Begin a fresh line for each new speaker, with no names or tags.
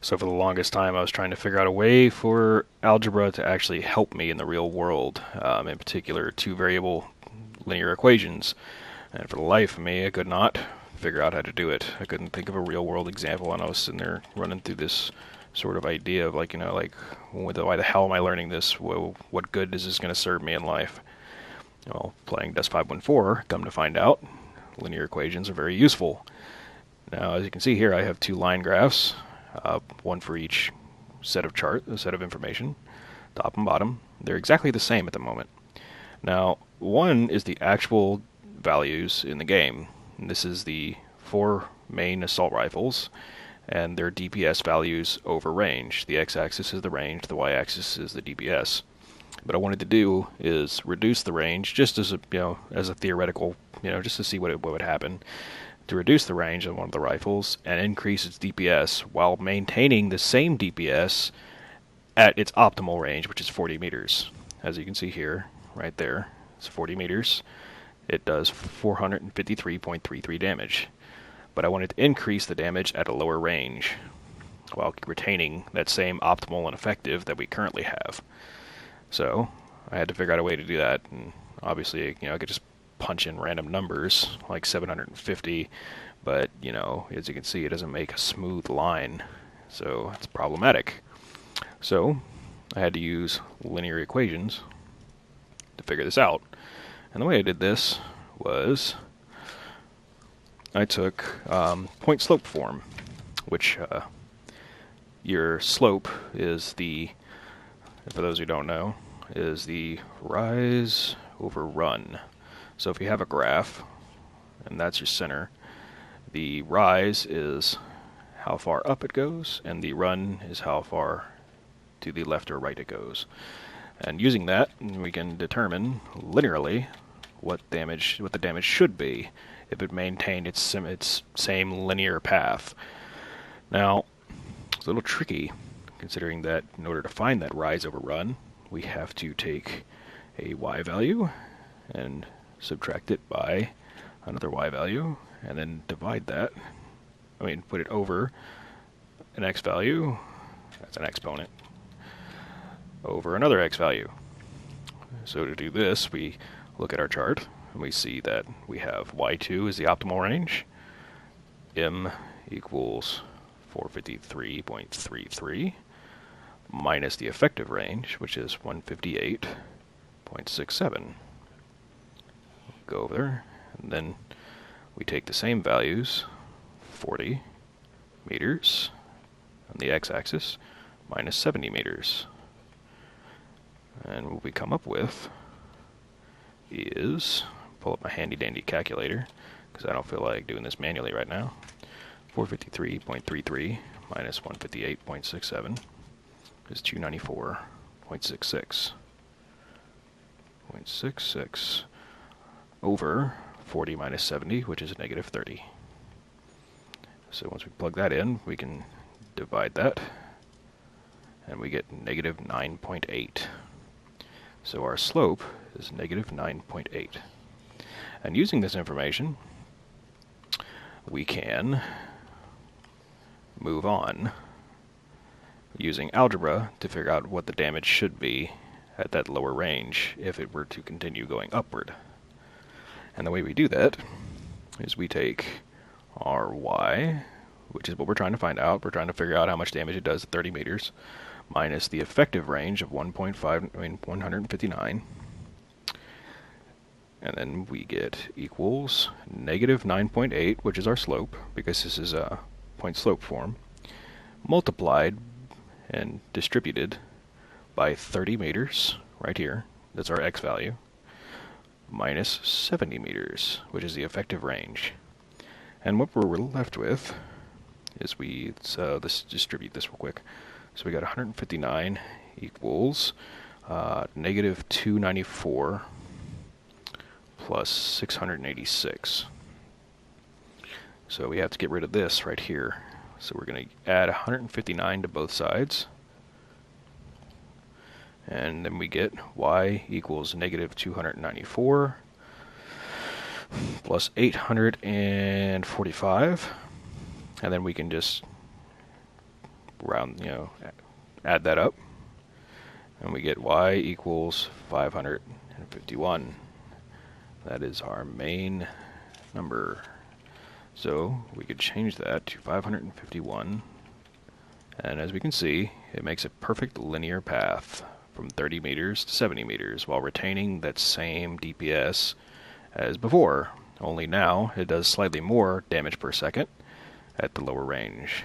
So for the longest time, I was trying to figure out a way for algebra to actually help me in the real world, in particular two-variable linear equations. And for the life of me, I could not figure out how to do it. I couldn't think of a real-world example, and I was sitting there running through this sort of idea of like, why the hell am I learning this? What good is this going to serve me in life? Well, playing Dust 514, come to find out, linear equations are very useful. Now, as you can see here, I have two line graphs. One for each set of information, top and bottom. They're exactly the same at the moment. Now, one is the actual values in the game. And this is the 4 main assault rifles and their DPS values over range. The x-axis is the range, the y-axis is the DPS. What I wanted to do is reduce the range just as a theoretical, just to see what would happen, to reduce the range of one of the rifles and increase its DPS while maintaining the same DPS at its optimal range, which is 40 meters. As you can see here, right there, it's 40 meters. It does 453.33 damage. But I wanted to increase the damage at a lower range while retaining that same optimal and effective that we currently have. So I had to figure out a way to do that, and obviously, I could just punch in random numbers like 750, but as you can see, it doesn't make a smooth line, so it's problematic. So I had to use linear equations to figure this out, and the way I did this was I took point slope form, which your slope is for those who don't know, is the rise over run. So if you have a graph, and that's your center, the rise is how far up it goes, and the run is how far to the left or right it goes. And using that, we can determine linearly what the damage should be if it maintained its same linear path. Now, it's a little tricky, considering that in order to find that rise over run, we have to take a y value and subtract it by another y value, and then divide that, put it over an x value, that's an exponent, over another x value. So to do this, we look at our chart, and we see that we have y2 is the optimal range, m equals 453.33, minus the effective range, which is 158.67. Go over there, and then we take the same values, 40 meters on the x-axis, minus 70 meters. And what we come up with is, pull up my handy-dandy calculator, because I don't feel like doing this manually right now, 453.33 minus 158.67 is 294.66. 0.66 over 40 minus 70, which is negative 30. So once we plug that in, we can divide that, and we get negative 9.8. So our slope is negative 9.8. And using this information, we can move on using algebra to figure out what the damage should be at that lower range if it were to continue going upward. And the way we do that is we take our y, which is what we're trying to find out. We're trying to figure out how much damage it does at 30 meters, minus the effective range of 159. And then we get equals negative 9.8, which is our slope, because this is a point slope form, multiplied and distributed by 30 meters, right here, that's our x value, minus 70 meters, which is the effective range. And what we're left with is let's distribute this real quick. So we got 159 equals negative 294 plus 686. So we have to get rid of this right here. So we're going to add 159 to both sides. And then we get y equals negative 294 plus 845. And then we can just add that up, and we get y equals 551. That is our main number. So we could change that to 551, and as we can see, it makes a perfect linear path from 30 meters to 70 meters while retaining that same DPS as before, only now it does slightly more damage per second at the lower range.